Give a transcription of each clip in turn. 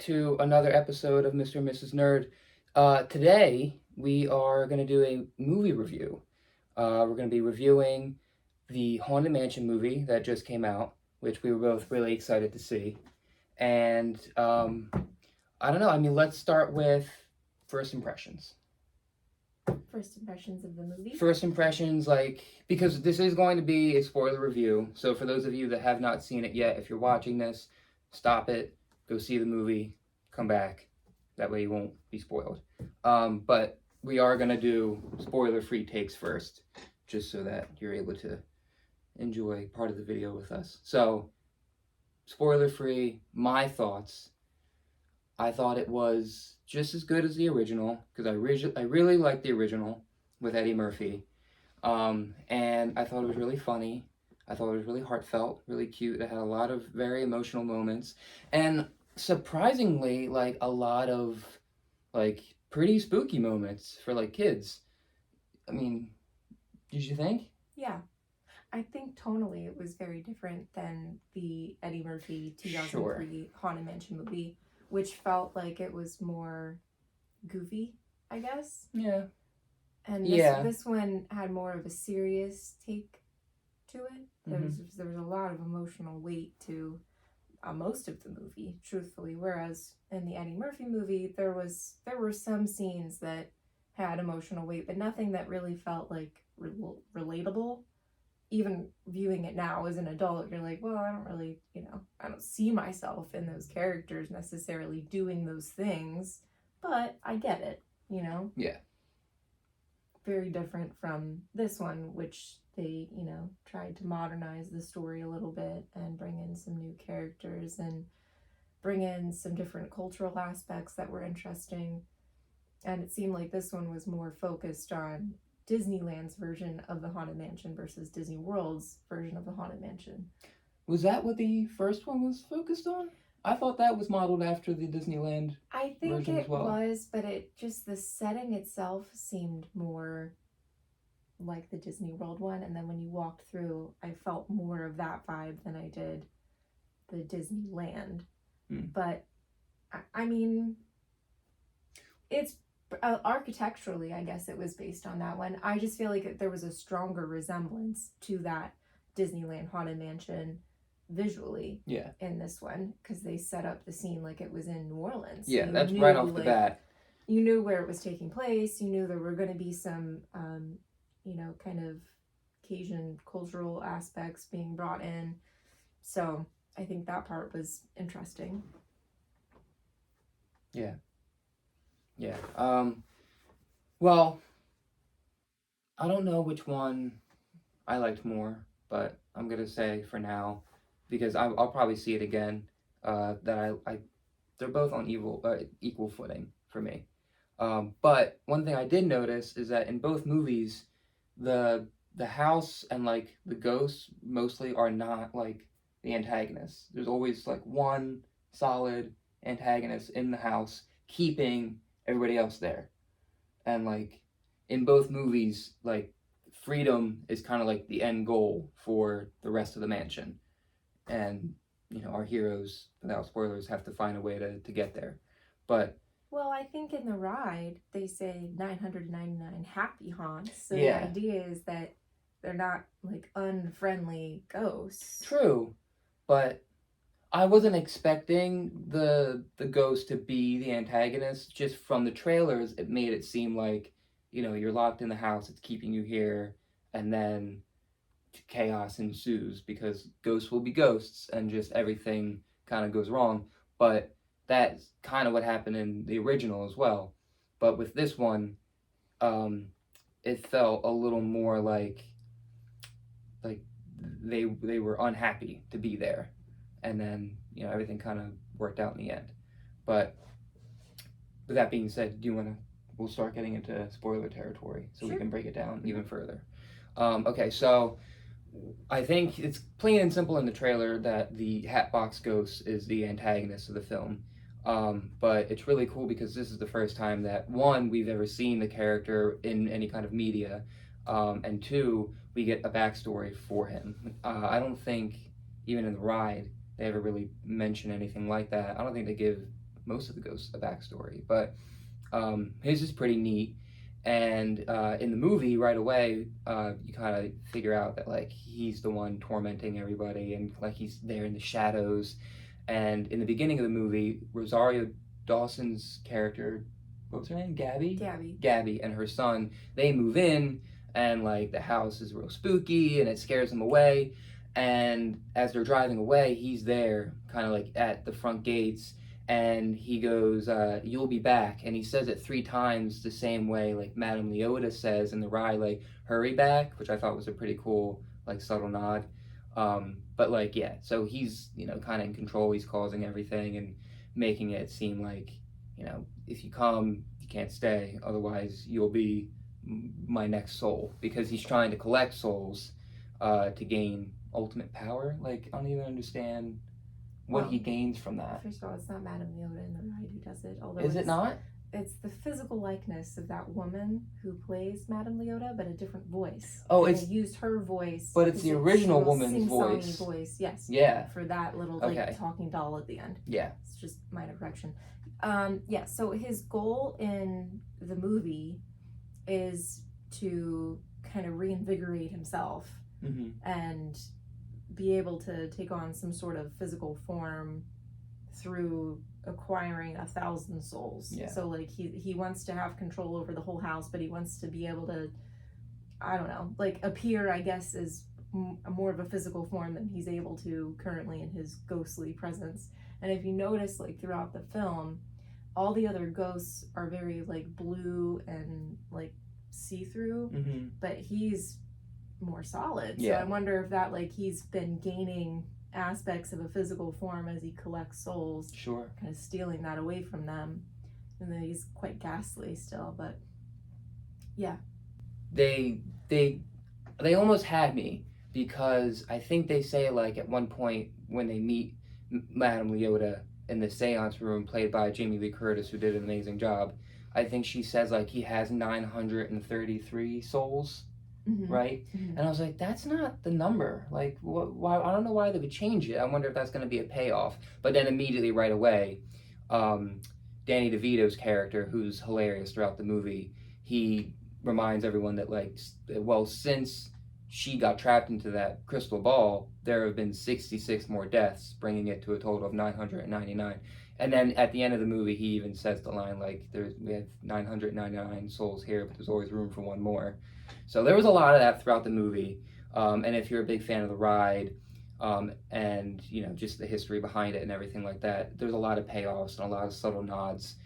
to another episode of Mr. and Mrs. Nerd. Today, we are going to do a movie review. We're going to be reviewing the Haunted Mansion movie that just came out, which we were both really excited to see. And I don't know, let's start with first impressions. First impressions of the movie? First impressions, because this is going to be a spoiler review. So, for those of you that have not seen it yet, if you're watching this, stop it, go see the movie, come back. That way you won't be spoiled. But we are going to do spoiler-free takes first, just so that you're able to enjoy part of the video with us. So, spoiler-free, my thoughts. I thought it was just as good as the original, because I really liked the original with Eddie Murphy. And I thought it was really funny. I thought it was really heartfelt, really cute. It had a lot of very emotional moments. And surprisingly, a lot of, pretty spooky moments for, kids. Did you think? Yeah. I think tonally it was very different than the Eddie Murphy 2003 Haunted Mansion movie, which felt like it was more goofy, I guess. Yeah. And this one had more of a serious take to it. There was a lot of emotional weight to most of the movie, truthfully. Whereas in the Eddie Murphy movie, there were some scenes that had emotional weight, but nothing that really felt like relatable. Even viewing it now as an adult, you're like, well, I don't really, I don't see myself in those characters necessarily doing those things, but I get it, Yeah. Very different from this one, which they, tried to modernize the story a little bit and bring in some new characters and bring in some different cultural aspects that were interesting. And it seemed like this one was more focused on Disneyland's version of the Haunted Mansion versus Disney World's version of the Haunted Mansion. Was that what the first one was focused on? I thought that was modeled after the Disneyland I think version as well. Was, but the setting itself seemed more like the Disney World one, and then when you walked through, I felt more of that vibe than I did the Disneyland. But, it's architecturally, I guess it was based on that one. I just feel like there was a stronger resemblance to that Disneyland Haunted Mansion visually in this one, because they set up the scene like it was in New Orleans. Yeah, that's right off the bat. You knew where it was taking place. You knew there were going to be some, kind of Cajun cultural aspects being brought in. So I think that part was interesting. Yeah. Well, I don't know which one I liked more, but I'm gonna say for now, because I'll probably see it again, that I they're both on equal footing for me. But one thing I did notice is that in both movies, the house and the ghosts mostly are not the antagonists. There's always one solid antagonist in the house keeping everybody else there. And in both movies, freedom is kind of the end goal for the rest of the mansion. And our heroes, without spoilers, have to find a way to get there. But well, I think in the ride they say 999 happy haunts. So yeah. The idea is that they're not unfriendly ghosts. True, but I wasn't expecting the ghost to be the antagonist. Just from the trailers, it made it seem like, you're locked in the house, it's keeping you here, and then chaos ensues because ghosts will be ghosts and just everything kind of goes wrong. But that's kind of what happened in the original as well. But with this one, it felt a little more like they were unhappy to be there. And then, everything kind of worked out in the end. But with that being said, we'll start getting into spoiler territory so we can break it down even further. Okay, so I think it's plain and simple in the trailer that the Hatbox Ghost is the antagonist of the film. But it's really cool because this is the first time that, one, we've ever seen the character in any kind of media, and two, we get a backstory for him. I don't think, even in the ride, they ever really mention anything like that. I don't think they give most of the ghosts a backstory, but his is pretty neat. And in the movie, right away, you kind of figure out that like he's the one tormenting everybody, and like he's there in the shadows. And in the beginning of the movie, Rosario Dawson's character, what was her name? Gabby? Gabby and her son, they move in, and like the house is real spooky and it scares them away. And as they're driving away, he's there kind of like at the front gates, and he goes, "You'll be back," and he says it 3 times the same way like Madame Leota says in the ride, like "hurry back," which I thought was a pretty cool like subtle nod. But like, yeah, so he's, you know, kind of in control. He's causing everything and making it seem like, you know, if you come, you can't stay, otherwise you'll be my next soul, because he's trying to collect souls to gain ultimate power. Like, I don't even understand what he gains from that. First of all, it's not Madame Leota in the ride who does it. Although is it not? It's the physical likeness of that woman who plays Madame Leota, but a different voice. Oh, and they used her voice. But it's the original woman's voice. Voice, yes. Yeah. For that little like talking doll at the end. Yeah. It's just minor correction. Yeah. So his goal in the movie is to kind of reinvigorate himself and be able to take on some sort of physical form through acquiring 1,000 souls. Yeah. So like he wants to have control over the whole house, but he wants to be able to, I don't know, like appear, I guess, as more of a physical form than he's able to currently in his ghostly presence. And if you notice, like throughout the film, all the other ghosts are very like blue and like see-through, but he's more solid. So I wonder if that like he's been gaining aspects of a physical form as he collects souls, kind of stealing that away from them, and then he's quite ghastly still. But yeah, they almost had me, because I think they say like at one point when they meet Madame Leota in the seance room played by Jamie Lee Curtis, who did an amazing job, I think she says like he has 933 souls. Right? And I was like, that's not the number. Like, why? I don't know why they would change it. I wonder if that's going to be a payoff. But then immediately right away, Danny DeVito's character, who's hilarious throughout the movie, he reminds everyone that, like, well, since she got trapped into that crystal ball, there have been 66 more deaths, bringing it to a total of 999. And then at the end of the movie, he even says the line, like, we have 999 souls here, but there's always room for one more. So there was a lot of that throughout the movie, and if you're a big fan of the ride, and you know just the history behind it and everything like that, there's a lot of payoffs and a lot of subtle nods.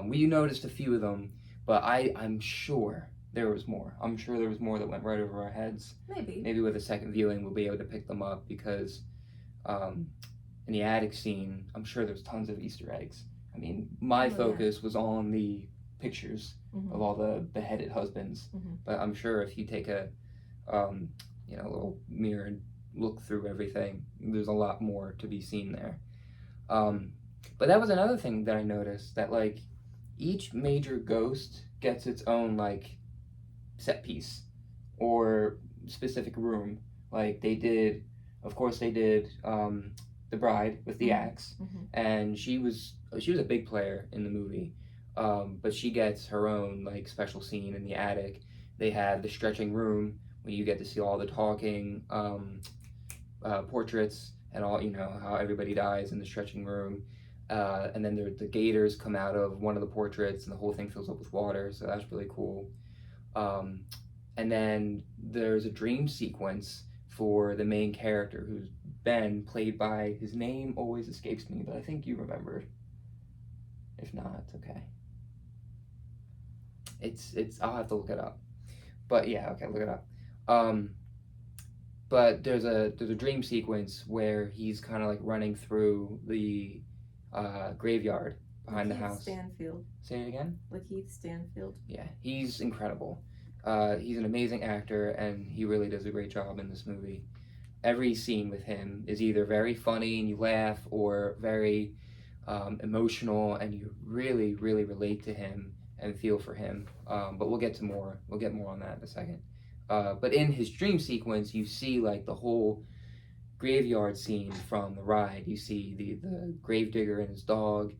We noticed a few of them, but I'm sure there was more. I'm sure there was more that went right over our heads. Maybe with a second viewing we'll be able to pick them up, because in the attic scene, I'm sure there's tons of Easter eggs. I mean, my focus was on the pictures of all the beheaded husbands, but I'm sure if you take a you know, little mirror and look through everything, there's a lot more to be seen there. But that was another thing that I noticed, that like each major ghost gets its own like set piece or specific room. Like they did the bride with the axe, and she was a big player in the movie. But she gets her own like special scene in the attic. They have the stretching room where you get to see all the talking portraits and all, you know, how everybody dies in the stretching room. And then the gators come out of one of the portraits, and the whole thing fills up with water. So that's really cool. And then there's a dream sequence for the main character, who's Ben, played by, his name always escapes me, but I think you remember. If not, it's okay. It's I'll have to look it up. But yeah, okay, look it up. But there's a dream sequence where he's kind of like running through the graveyard behind the house. Stanfield. Say it again? Lakeith Stanfield. Yeah, he's incredible. He's an amazing actor, and he really does a great job in this movie. Every scene with him is either very funny and you laugh, or very emotional and you really, really relate to him and feel for him. But we'll get more on that in a second. But in his dream sequence, you see like the whole graveyard scene from the ride. You see the gravedigger and his dog,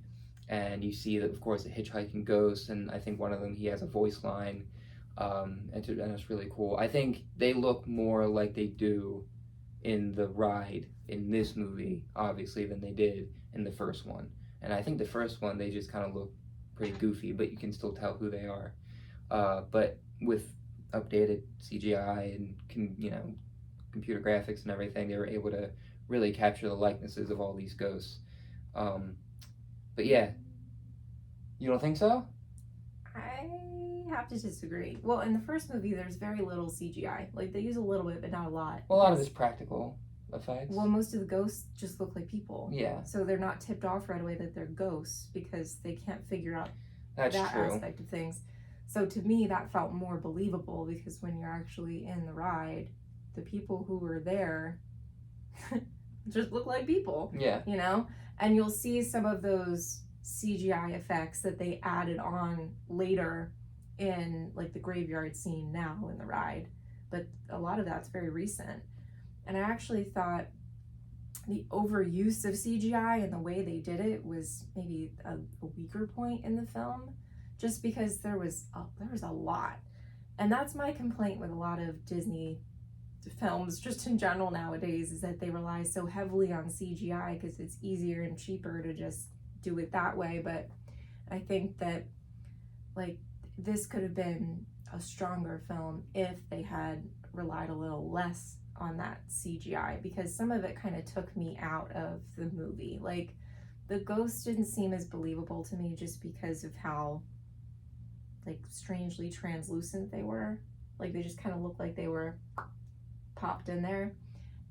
and you see that, of course, a hitchhiking ghost, and I think one of them, he has a voice line, and it's really cool. I think they look more like they do in the ride in this movie, obviously, than they did in the first one. And I think the first one, they just kind of look pretty goofy, but you can still tell who they are. But with updated CGI and computer graphics and everything, they were able to really capture the likenesses of all these ghosts. But yeah, you don't think so? I have to disagree. Well, in the first movie, there's very little CGI. Like, they use a little bit, but not a lot. Well, a lot of it's practical effects. Well, most of the ghosts just look like people. Yeah. So they're not tipped off right away that they're ghosts because they can't figure out that aspect of things. So to me, that felt more believable because when you're actually in the ride, the people who were there just look like people. Yeah. You know? And you'll see some of those CGI effects that they added on later in like the graveyard scene now in the ride. But a lot of that's very recent. And I actually thought the overuse of CGI and the way they did it was maybe a weaker point in the film, just because there was a lot. And that's my complaint with a lot of Disney films just in general nowadays, is that they rely so heavily on CGI because it's easier and cheaper to just do it that way. But I think that like this could have been a stronger film if they had relied a little less on that CGI, because some of it kind of took me out of the movie. Like the ghosts didn't seem as believable to me just because of how like strangely translucent they were. Like they just kind of looked like they were popped in there.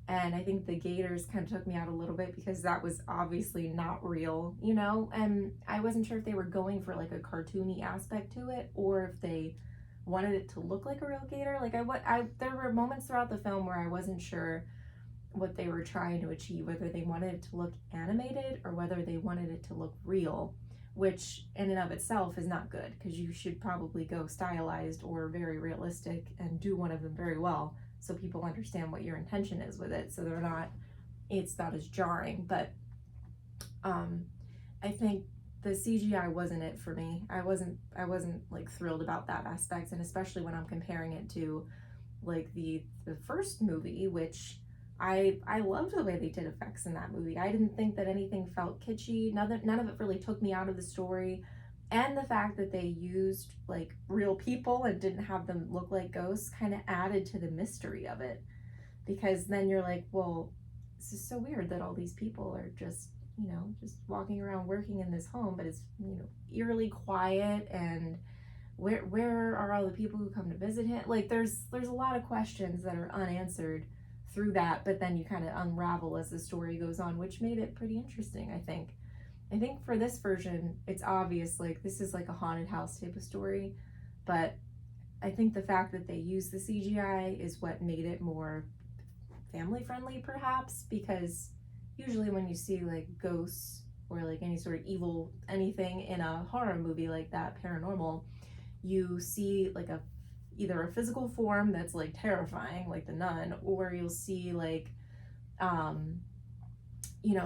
And I think the gators kind of took me out a little bit because that was obviously not real, you know? And I wasn't sure if they were going for like a cartoony aspect to it or if they wanted it to look like a real gator. Like there were moments throughout the film where I wasn't sure what they were trying to achieve, whether they wanted it to look animated or whether they wanted it to look real, which in and of itself is not good because you should probably go stylized or very realistic and do one of them very well so people understand what your intention is with it, so it's not as jarring. But I think the CGI wasn't it for me. I wasn't like thrilled about that aspect, and especially when I'm comparing it to like the first movie, which I loved the way they did effects in that movie. I didn't think that anything felt kitschy. None of it really took me out of the story. And the fact that they used like real people and didn't have them look like ghosts kind of added to the mystery of it, because then you're like, well, this is so weird that all these people are just walking around working in this home, but it's eerily quiet, and where are all the people who come to visit him? Like there's a lot of questions that are unanswered through that, but then you kind of unravel as the story goes on, which made it pretty interesting. I think for this version, it's obvious, like, this is like a haunted house type of story, but I think the fact that they use the CGI is what made it more family friendly, perhaps, because usually when you see, like, ghosts or, like, any sort of evil anything in a horror movie like that, paranormal, you see, like, either a physical form that's, like, terrifying, like the nun, or you'll see, like,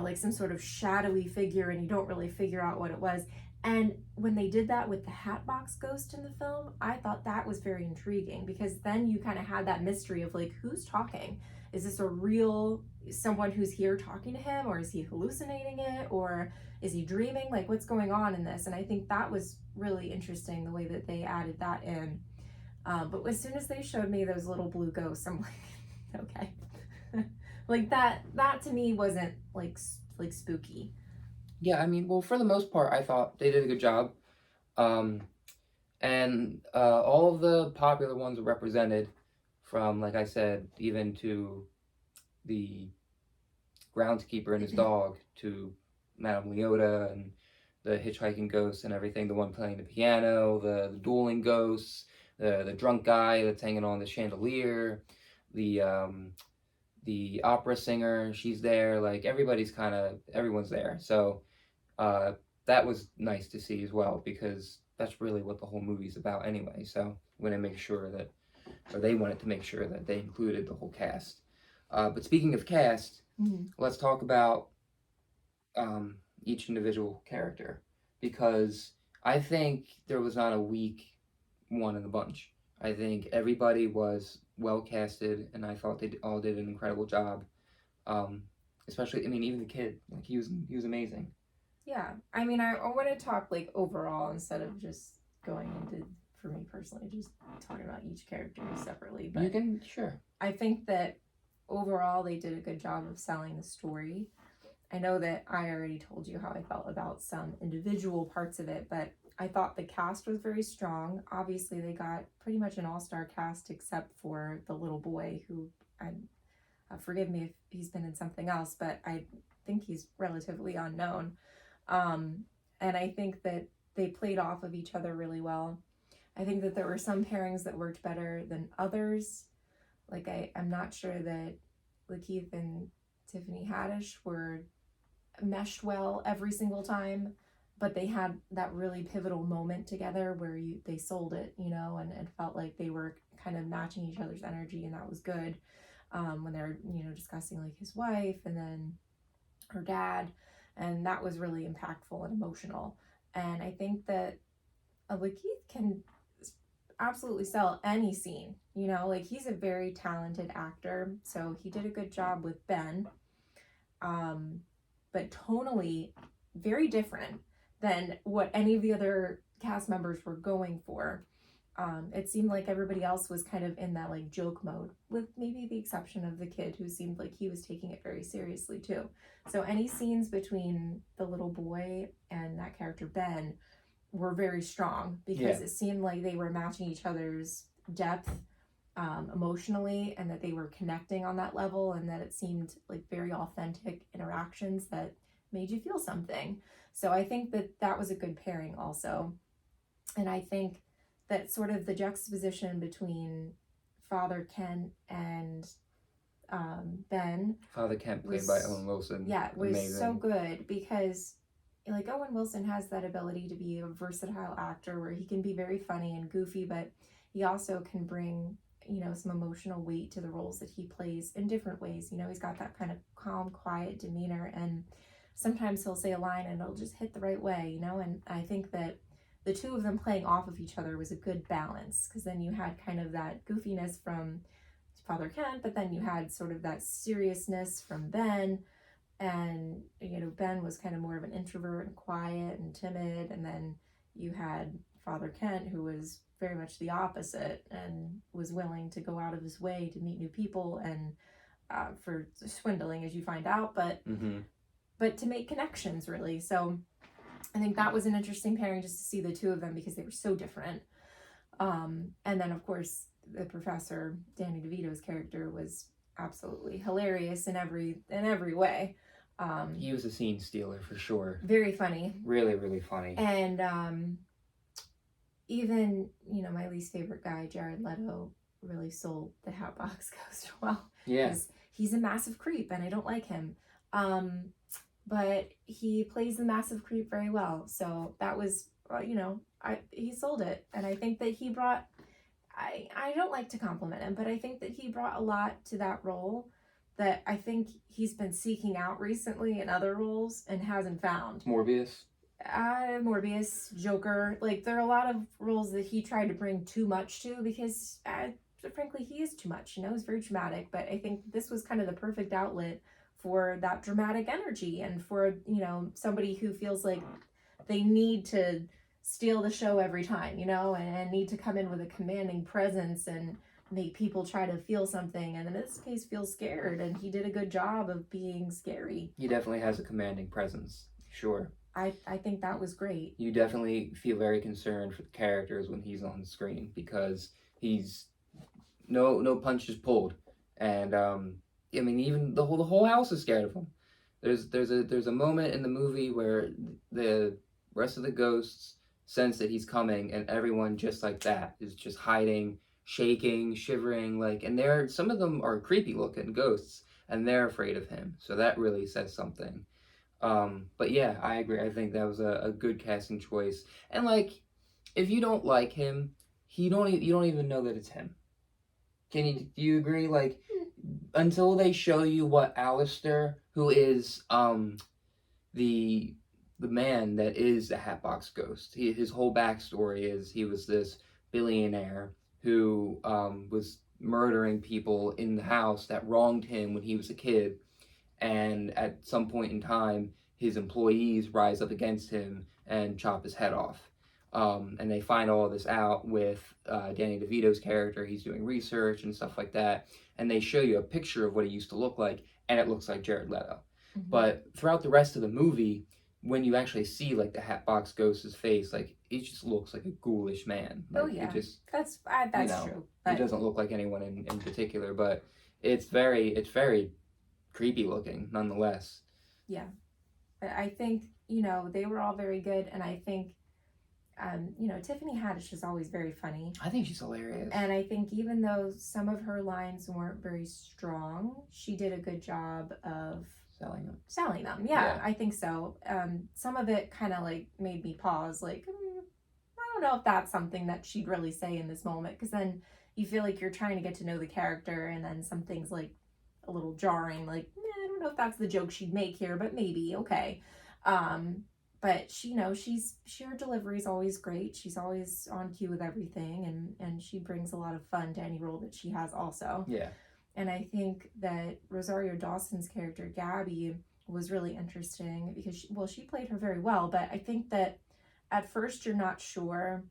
like some sort of shadowy figure and you don't really figure out what it was. And when they did that with the Hatbox Ghost in the film, I thought that was very intriguing, because then you kind of had that mystery of like, who's talking? Is this a real someone who's here talking to him, or is he hallucinating it, or is he dreaming? Like, what's going on in this? And I think that was really interesting, the way that they added that in. But as soon as they showed me those little blue ghosts, I'm like, okay. Like that to me wasn't like spooky. Yeah, I mean, well, for the most part, I thought they did a good job. And all of the popular ones are represented, from, like I said, even to the groundskeeper and his dog, to Madame Leota and the hitchhiking ghosts and everything, the one playing the piano, the dueling ghosts, the drunk guy that's hanging on the chandelier, the opera singer, she's there. Like, everyone's there. So that was nice to see as well, because that's really what the whole movie's about anyway. So they wanted to make sure that they included the whole cast. But speaking of cast, let's talk about each individual character. because I think there was not a weak one in the bunch. I think everybody was well casted, and I thought they all did an incredible job. Um, Especially, I mean, even the kid, like he was amazing. Yeah, I mean, I want to talk like overall instead of just going into, for me personally, just talking about each character separately. But you can, sure. I think that overall they did a good job of selling the story. I know that I already told you how I felt about some individual parts of it, but I thought the cast was very strong. Obviously, they got pretty much an all-star cast except for the little boy who, forgive me if he's been in something else, but I think he's relatively unknown. And I think that they played off of each other really well. I think that there were some pairings that worked better than others. Like, I'm not sure that Lakeith and Tiffany Haddish were meshed well every single time, but they had that really pivotal moment together where they sold it, and it felt like they were kind of matching each other's energy, and that was good. When they were, discussing like his wife and then her dad, and that was really impactful and emotional. And I think that Lakeith can absolutely sell any scene, like he's a very talented actor, so he did a good job with Ben. But tonally very different than what any of the other cast members were going for. It seemed like everybody else was kind of in that like joke mode, with maybe the exception of the kid who seemed like he was taking it very seriously too. So any scenes between the little boy and that character Ben were very strong, because it seemed like they were matching each other's depth emotionally, and that they were connecting on that level, and that it seemed like very authentic interactions that made you feel something. So I think that was a good pairing also. And I think that sort of the juxtaposition between Father Kent and Ben. Father Kent played by Owen Wilson. Yeah, was amazing. So good, because like Owen Wilson has that ability to be a versatile actor where he can be very funny and goofy, but he also can bring, some emotional weight to the roles that he plays in different ways. He's got that kind of calm, quiet demeanor, and sometimes he'll say a line and it'll just hit the right way, and I think that the two of them playing off of each other was a good balance, because then you had kind of that goofiness from Father Kent, but then you had sort of that seriousness from Ben, and Ben was kind of more of an introvert and quiet and timid, and then you had Father Kent, who was very much the opposite and was willing to go out of his way to meet new people, and for swindling, as you find out, but to make connections, really. So I think that was an interesting pairing, just to see the two of them, because they were so different. And then of course the professor, Danny DeVito's character, was absolutely hilarious in every way. He was a scene stealer for sure. Very funny. Really, really funny. And even, my least favorite guy, Jared Leto, really sold the Hatbox Ghost well. Yeah. He's a massive creep, and I don't like him. But he plays the massive creep very well. So that was, he sold it. And I think that he brought, I don't like to compliment him, but I think that he brought a lot to that role that I think he's been seeking out recently in other roles and hasn't found. Morbius, Joker. Like, there are a lot of roles that he tried to bring too much to, because frankly, he is too much. He's very dramatic, but I think this was kind of the perfect outlet for that dramatic energy, and for, somebody who feels like they need to steal the show every time, and need to come in with a commanding presence and make people try to feel something, and in this case feel scared, and he did a good job of being scary. He definitely has a commanding presence, sure. I think that was great. You definitely feel very concerned for the characters when he's on the screen, because he's no punches pulled, and I mean, even the whole house is scared of him. There's a moment in the movie where the rest of the ghosts sense that he's coming, and everyone just like that is just hiding, shaking, shivering, like, and some of them are creepy looking ghosts, and they're afraid of him. So that really says something. But yeah, I agree. I think that was a good casting choice. And like, if you don't like him, you don't even know that it's him. Do you agree? Like, until they show you what Alistair, who is the the man that is the Hatbox Ghost. His whole backstory is he was this billionaire who was murdering people in the house that wronged him when he was a kid, and at some point in time, his employees rise up against him and chop his head off. And they find all of this out with Danny DeVito's character. He's doing research and stuff like that, and they show you a picture of what he used to look like, and it looks like Jared Leto. Mm-hmm. But throughout the rest of the movie, when you actually see like the Hatbox Ghost's face, like it just looks like a ghoulish man. Like, oh yeah, that's true. But... He doesn't look like anyone in particular, but it's very creepy looking nonetheless. Yeah, I think they were all very good, and I think Tiffany Haddish is always very funny. I think she's hilarious, and I think even though some of her lines weren't very strong, she did a good job of selling them. Yeah, I think so. Some of it kind of like made me pause, like I don't know if that's something that she'd really say in this moment, because then you feel like you're trying to get to know the character, and then something's like a little jarring, like I don't know if that's the joke she'd make here, but maybe okay. But her delivery is always great. She's always on cue with everything, and she brings a lot of fun to any role that she has also. Yeah. And I think that Rosario Dawson's character, Gabby, was really interesting because she played her very well, but I think that at first you're not sure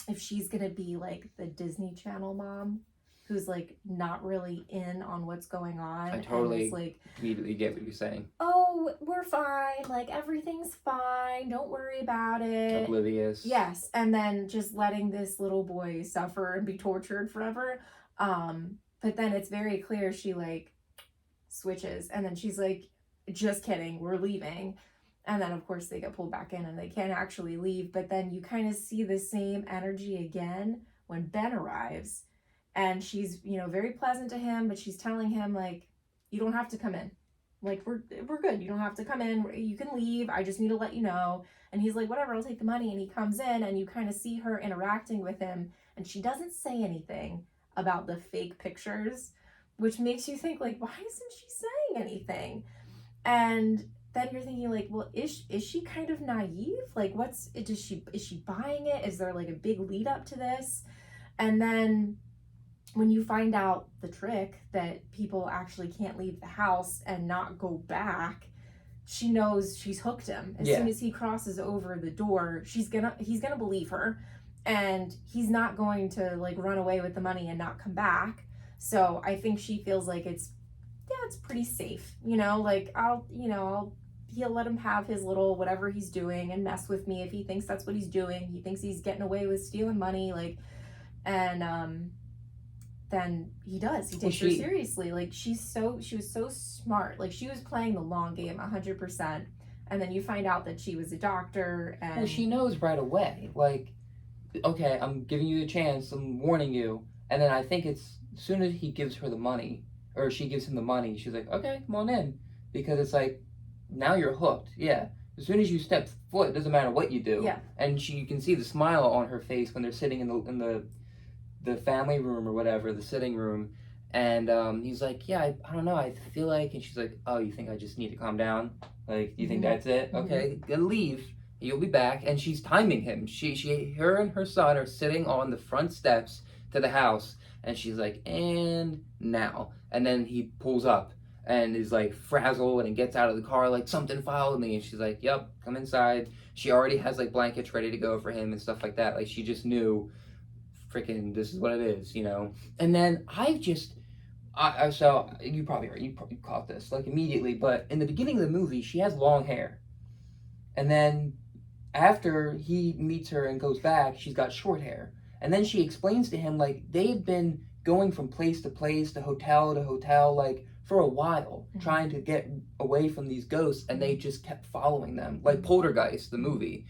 if she's going to be like the Disney Channel mom who's like not really in on what's going on. I totally and like, immediately get what you're saying. Oh, we're fine. Like everything's fine. Don't worry about it. Oblivious. Yes. And then just letting this little boy suffer and be tortured forever. But then it's very clear she like switches, and then she's like, just kidding, we're leaving. And then of course they get pulled back in and they can't actually leave. But then you kind of see the same energy again when Ben arrives, and she's, very pleasant to him, but she's telling him like, you don't have to come in. Like, we're good. You don't have to come in. You can leave. I just need to let you know. And he's like, whatever, I'll take the money. And he comes in, and you kind of see her interacting with him, and she doesn't say anything about the fake pictures, which makes you think like, why isn't she saying anything? And then you're thinking like, well, is she kind of naive? Like, is she buying it? Is there like a big lead up to this? And then when you find out the trick that people actually can't leave the house and not go back, she knows she's hooked him. As soon as he crosses over the door, he's gonna believe her, and he's not going to like run away with the money and not come back. So I think she feels like it's pretty safe, like he'll let him have his little whatever he's doing and mess with me if he thinks that's what he's doing. He thinks he's getting away with stealing money, like, and then he does. He takes her seriously. Like, she was so smart. Like, she was playing the long game 100%. And then you find out that she was a doctor, and well, she knows right away. Like, okay, I'm giving you a chance. I'm warning you. And then I think it's as soon as he gives her the money, or she gives him the money, she's like, okay, come on in, because it's like, now you're hooked. Yeah. As soon as you step foot, it doesn't matter what you do. Yeah. And you can see the smile on her face when they're sitting in the family room or whatever, the sitting room, and he's like, yeah, I don't know, I feel like, and she's like, oh, you think I just need to calm down? Like, do you think that's it? Okay, gonna leave. You'll be back. And she's timing him. Her and her son are sitting on the front steps to the house, and she's like, and now. And then he pulls up and is like frazzled and gets out of the car like, something followed me. And she's like, yep, come inside. She already has like blankets ready to go for him and stuff like that. Like, she just knew, freaking, this is what it is, And then so you probably caught this like immediately, but in the beginning of the movie, she has long hair, and then after he meets her and goes back, she's got short hair. And then she explains to him like they've been going from place to place, to hotel, like for a while, trying to get away from these ghosts, and they just kept following them, like Poltergeist, the movie.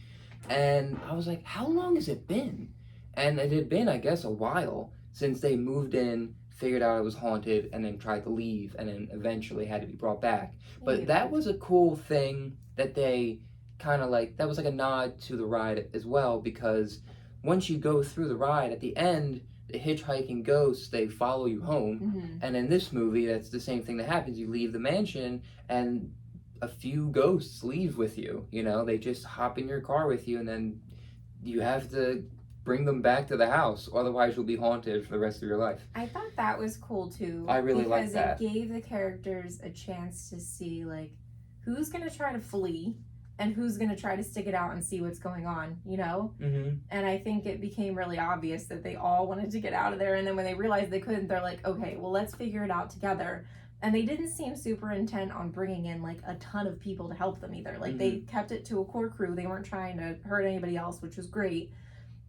And I was like, how long has it been? And it had been, I guess, a while since they moved in, figured out it was haunted, and then tried to leave, and then eventually had to be brought back. But that was a cool thing that they kind of like, that was like a nod to the ride as well, because once you go through the ride, at the end, the hitchhiking ghosts, they follow you home. And in this movie, that's the same thing that happens. You leave the mansion, and a few ghosts leave with you. You know, they just hop in your car with you, and then you have to bring them back to the house. Otherwise, you'll be haunted for the rest of your life. I thought that was cool too. I really like that. Because it gave the characters a chance to see, like, who's going to try to flee and who's going to try to stick it out and see what's going on, you know? Mm-hmm. And I think it became really obvious that they all wanted to get out of there. And then when they realized they couldn't, they're like, okay, well, let's figure it out together. And they didn't seem super intent on bringing in, like, a ton of people to help them either. Like, they kept it to a core crew. They weren't trying to hurt anybody else, which was great.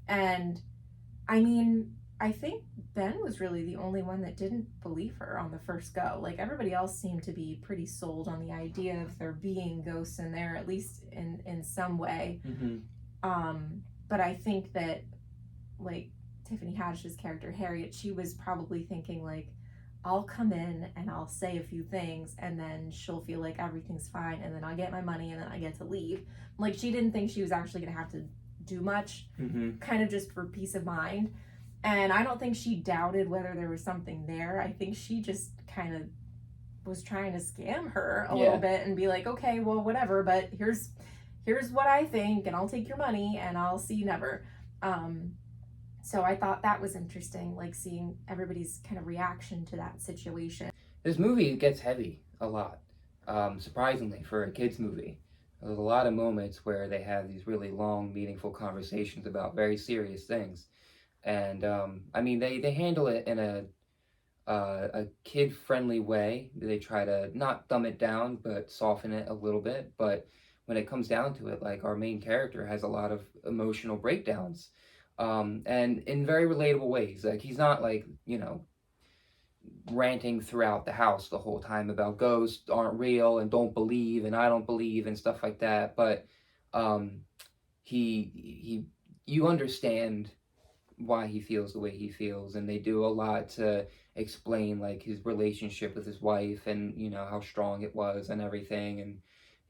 And, I mean, I think Ben was really the only one that didn't believe her on the first go. Like, everybody else seemed to be pretty sold on the idea of there being ghosts in there, at least in some way. But I think that, like, Tiffany Haddish's character, Harriet, she was probably thinking, like, I'll come in and I'll say a few things and then she'll feel like everything's fine and then I'll get my money and then I get to leave. Like, she didn't think she was actually going to have to do much, kind of just for peace of mind. And I don't think she doubted whether there was something there. I think she just kind of was trying to scam her a little bit and be like, okay, well, whatever, but here's what I think, and I'll take your money and I'll see you never. So I thought that was interesting, like seeing everybody's kind of reaction to that situation. This movie gets heavy a lot, surprisingly, for a kid's movie. There's a lot of moments where they have these really long, meaningful conversations about very serious things. And, I mean, they handle it in a kid-friendly way. They try to not dumb it down, but soften it a little bit. But when it comes down to it, like, our main character has a lot of emotional breakdowns. And in very relatable ways. Like, he's not, like, you know, ranting throughout the house the whole time about ghosts aren't real and don't believe and I don't believe and stuff like that. But you understand why he feels the way he feels, and they do a lot to explain, like, his relationship with his wife and, you know, how strong it was and everything, and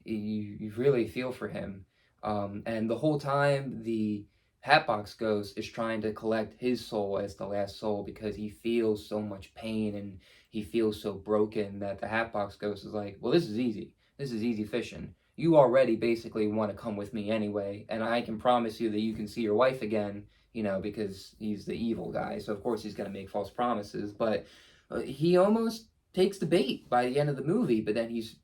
you really feel for him. And the whole time the Hatbox Ghost is trying to collect his soul as the last soul because he feels so much pain and he feels so broken that the Hatbox Ghost is like, well, this is easy. This is easy fishing. You already basically want to come with me anyway, and I can promise you that you can see your wife again, you know, because he's the evil guy. So, of course, he's going to make false promises, but he almost takes the bait by the end of the movie, but then he's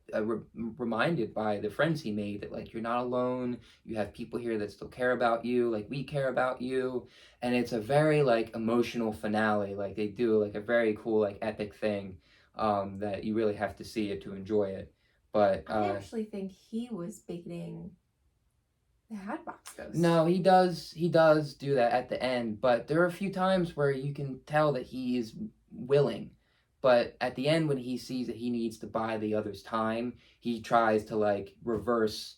reminded by the friends he made that, like, you're not alone, you have people here that still care about you, like, we care about you, and it's a very, like, emotional finale. Like, they do, like, a very cool, like, epic thing that you really have to see it to enjoy it. But I actually think he was baiting the Hatbox Ghost. No, he does do that at the end, but there are a few times where you can tell that he is willing. But at the end, when he sees that he needs to buy the other's time, he tries to, like, reverse,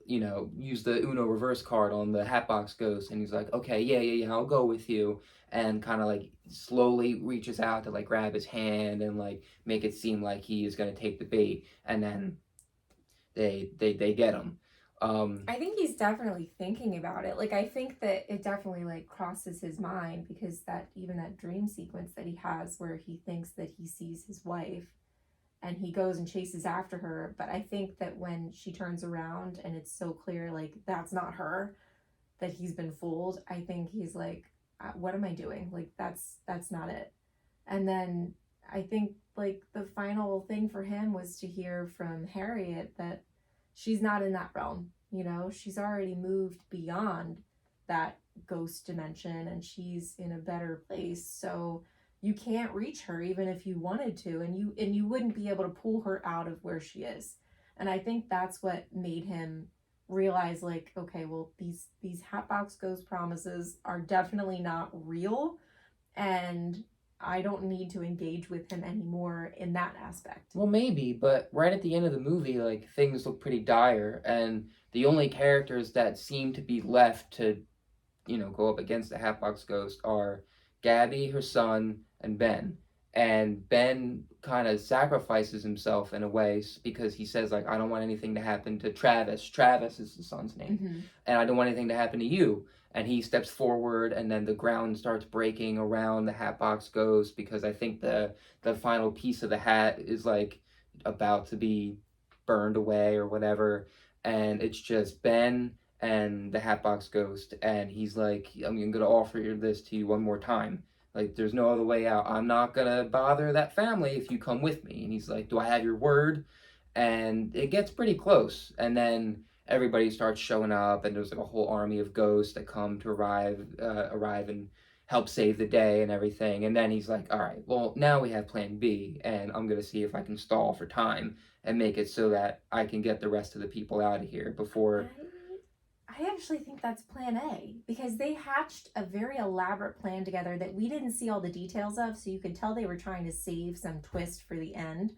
you know, use the Uno reverse card on the Hatbox Ghost, and he's like, okay, yeah, I'll go with you, and kind of, like, slowly reaches out to, like, grab his hand and, like, make it seem like he is going to take the bait, and then they get him. I think he's definitely thinking about it. Like, I think that it definitely, like, crosses his mind, because that dream sequence that he has where he thinks that he sees his wife and he goes and chases after her. But I think that when she turns around and it's so clear, like, that's not her, that he's been fooled, I think he's like, what am I doing? Like, that's not it. And then I think, like, the final thing for him was to hear from Harriet that she's not in that realm, you know, she's already moved beyond that ghost dimension and she's in a better place. So you can't reach her even if you wanted to, and you wouldn't be able to pull her out of where she is. And I think that's what made him realize, like, okay, well, these Hatbox Ghost promises are definitely not real, and I don't need to engage with him anymore in that aspect. Well, maybe, but right at the end of the movie, like, things look pretty dire, and the only characters that seem to be left to, you know, go up against the Hatbox Ghost are Gabby, her son, and Ben. And Ben kind of sacrifices himself in a way because he says, like, I don't want anything to happen to Travis. Travis is the son's name. And I don't want anything to happen to you. And he steps forward, and then the ground starts breaking around the Hatbox Ghost, because I think the final piece of the hat is, like, about to be burned away or whatever, and it's just Ben and the Hatbox Ghost, and he's like, I'm gonna offer this to you one more time. Like, there's no other way out. I'm not gonna bother that family if you come with me. And he's like, do I have your word? And it gets pretty close, and then everybody starts showing up, and there's like a whole army of ghosts that come to arrive and help save the day and everything. And then he's like, all right, well, now we have plan B, and I'm going to see if I can stall for time and make it so that I can get the rest of the people out of here before. I actually think that's plan A, because they hatched a very elaborate plan together that we didn't see all the details of, so you could tell they were trying to save some twist for the end.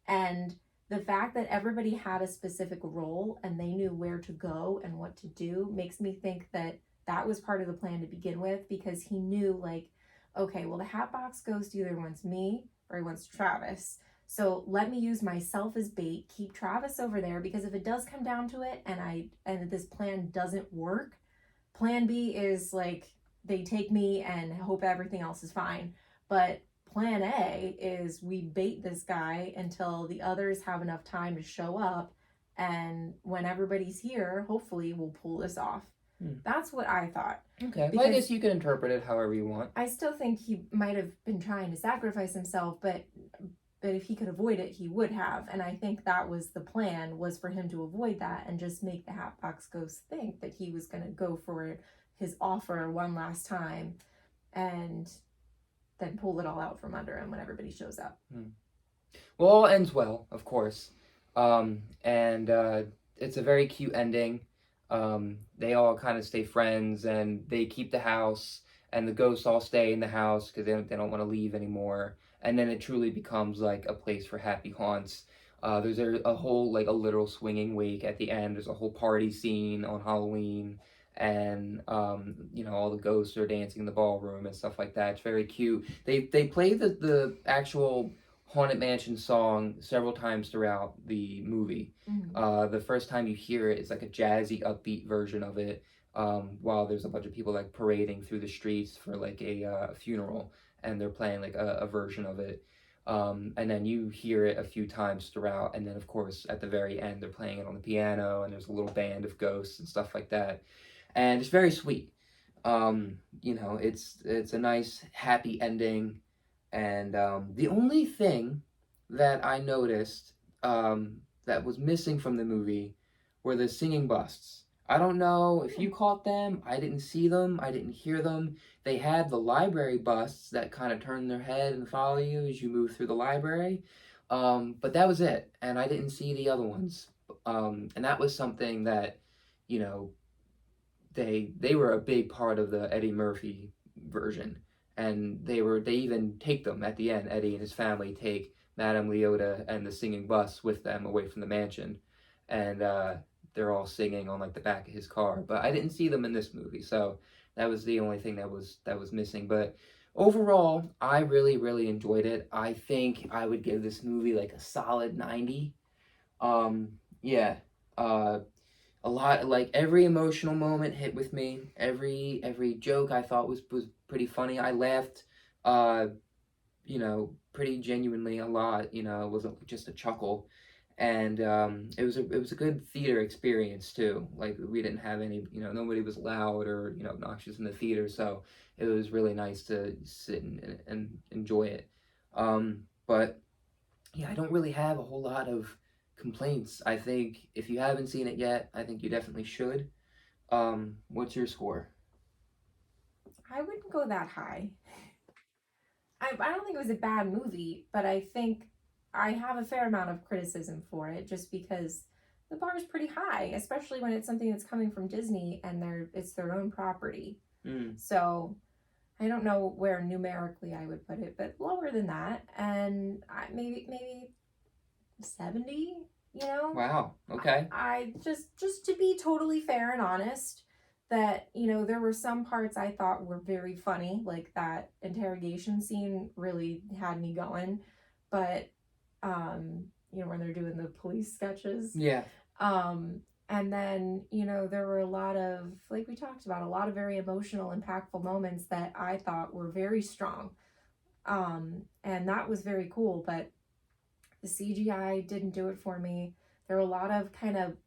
And the fact that everybody had a specific role and they knew where to go and what to do makes me think that that was part of the plan to begin with, because he knew, like, okay, well, the Hatbox Ghost either wants me or he wants Travis. So let me use myself as bait, keep Travis over there, because if it does come down to it and this plan doesn't work, plan B is like they take me and hope everything else is fine. But plan A is we bait this guy until the others have enough time to show up, and when everybody's here, hopefully we'll pull this off. That's what I thought. Okay, well, I guess you can interpret it however you want. I still think he might have been trying to sacrifice himself, but if he could avoid it, he would have. And I think that was the plan, was for him to avoid that and just make the Hatbox Ghost think that he was going to go for his offer one last time and then pull it all out from under him when everybody shows up. Well, all ends well, of course. And it's a very cute ending. They all kind of stay friends, and they keep the house, and the ghosts all stay in the house because they don't want to leave anymore. And then it truly becomes like a place for happy haunts. There's a whole, like, a literal swinging wake at the end. There's a whole party scene on Halloween, and all the ghosts are dancing in the ballroom and stuff like that. It's very cute. They play the actual Haunted Mansion song several times throughout the movie. The first time you hear it is like a jazzy, upbeat version of it, while there's a bunch of people like parading through the streets for like a funeral, and they're playing like a version of it. And then you hear it a few times throughout, and then of course at the very end they're playing it on the piano, and there's a little band of ghosts and stuff like that, and it's very sweet. It's a nice happy ending. And the only thing that I noticed that was missing from the movie were the singing busts. I don't know if you caught them. I didn't see them. I didn't hear them. They had the library busts that kind of turn their head and follow you as you move through the library. But that was it. And I didn't see the other ones. And that was something that, they were a big part of the Eddie Murphy version. And they even take them at the end. Eddie and his family take Madame Leota and the singing bus with them away from the mansion, and they're all singing on like the back of his car. But I didn't see them in this movie, so that was the only thing that was missing. But overall, I really, really enjoyed it. I think I would give this movie like a solid 90. Yeah. A lot, like, every emotional moment hit with me. Every joke I thought was pretty funny. I laughed, pretty genuinely a lot. It wasn't just a chuckle, and it was a good theater experience too. Like, we didn't have any, nobody was loud or obnoxious in the theater, so it was really nice to sit and enjoy it. But yeah, I don't really have a whole lot of complaints. I think if you haven't seen it yet, I think you definitely should. What's your score? I wouldn't go that high. I don't think it was a bad movie, but I think I have a fair amount of criticism for it, just because the bar is pretty high, especially when it's something that's coming from Disney and it's their own property. So I don't know where numerically I would put it, but lower than that, and maybe 70. Wow. Okay. I just to be totally fair and honest, that there were some parts I thought were very funny, like that interrogation scene really had me going, but when they're doing the police sketches, yeah, and then there were a lot of, like we talked about, a lot of very emotional, impactful moments that I thought were very strong, and that was very cool. But the CGI didn't do it for me. There were a lot of kind of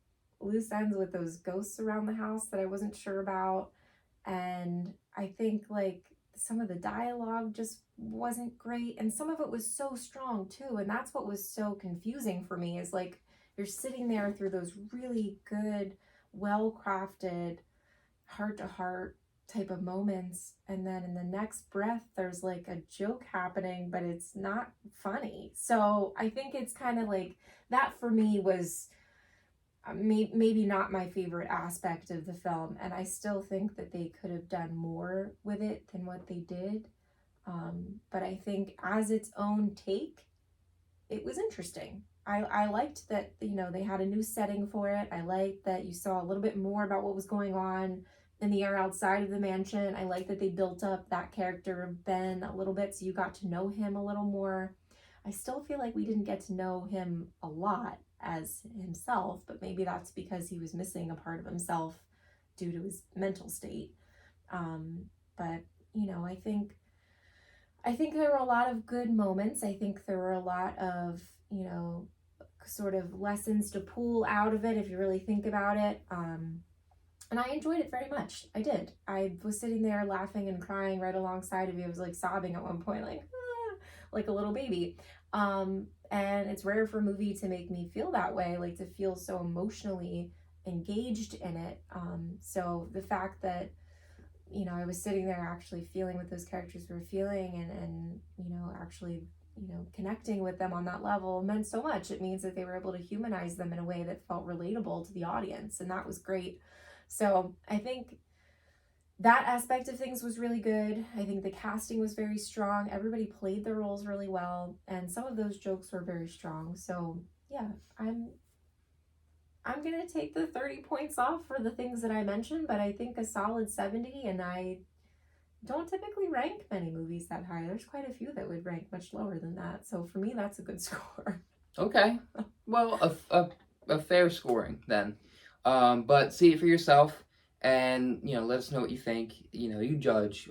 loose ends with those ghosts around the house that I wasn't sure about. And I think like some of the dialogue just wasn't great, and some of it was so strong too, and that's what was so confusing for me, is like you're sitting there through those really good, well crafted, heart to heart type of moments, and then in the next breath there's like a joke happening, but it's not funny. So I think it's kind of like that for me was maybe not my favorite aspect of the film, and I still think that they could have done more with it than what they did. But I think as its own take, it was interesting. I liked that, you know, they had a new setting for it. I liked that you saw a little bit more about what was going on in the air outside of the mansion. I liked that they built up that character of Ben a little bit, so you got to know him a little more. I still feel like we didn't get to know him a lot as himself, but maybe that's because he was missing a part of himself due to his mental state. But you know, I think there were a lot of good moments. I think there were a lot of, you know, sort of lessons to pull out of it if you really think about it. And I enjoyed it very much. I did. I was sitting there laughing and crying right alongside of you. I was like sobbing at one point, like a little baby. And it's rare for a movie to make me feel that way, like to feel so emotionally engaged in it. So the fact that, you know, I was sitting there actually feeling what those characters were feeling, and you know, actually, you know, connecting with them on that level meant so much. It means that they were able to humanize them in a way that felt relatable to the audience, and that was great. So I think that aspect of things was really good. I think the casting was very strong. Everybody played their roles really well, and some of those jokes were very strong. So yeah, I'm gonna take the 30 points off for the things that I mentioned, but I think a solid 70, and I don't typically rank many movies that high. There's quite a few that would rank much lower than that. So for me, that's a good score. Okay. Well, a fair scoring then. But see it for yourself, and you know, let us know what you think. You know, you judge.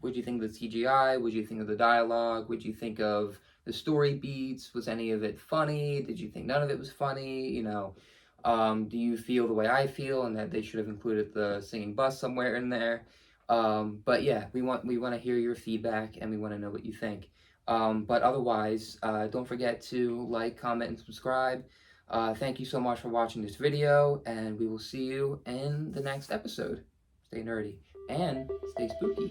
What do you think of the CGI? What do you think of the dialogue? What do you think of the story beats? Was any of it funny? Did you think none of it was funny? You know, do you feel the way I feel, and that they should have included the singing bus somewhere in there? But yeah, we want to hear your feedback, and we want to know what you think. But otherwise, don't forget to like, comment, and subscribe. Thank you so much for watching this video, and we will see you in the next episode. Stay nerdy and stay spooky.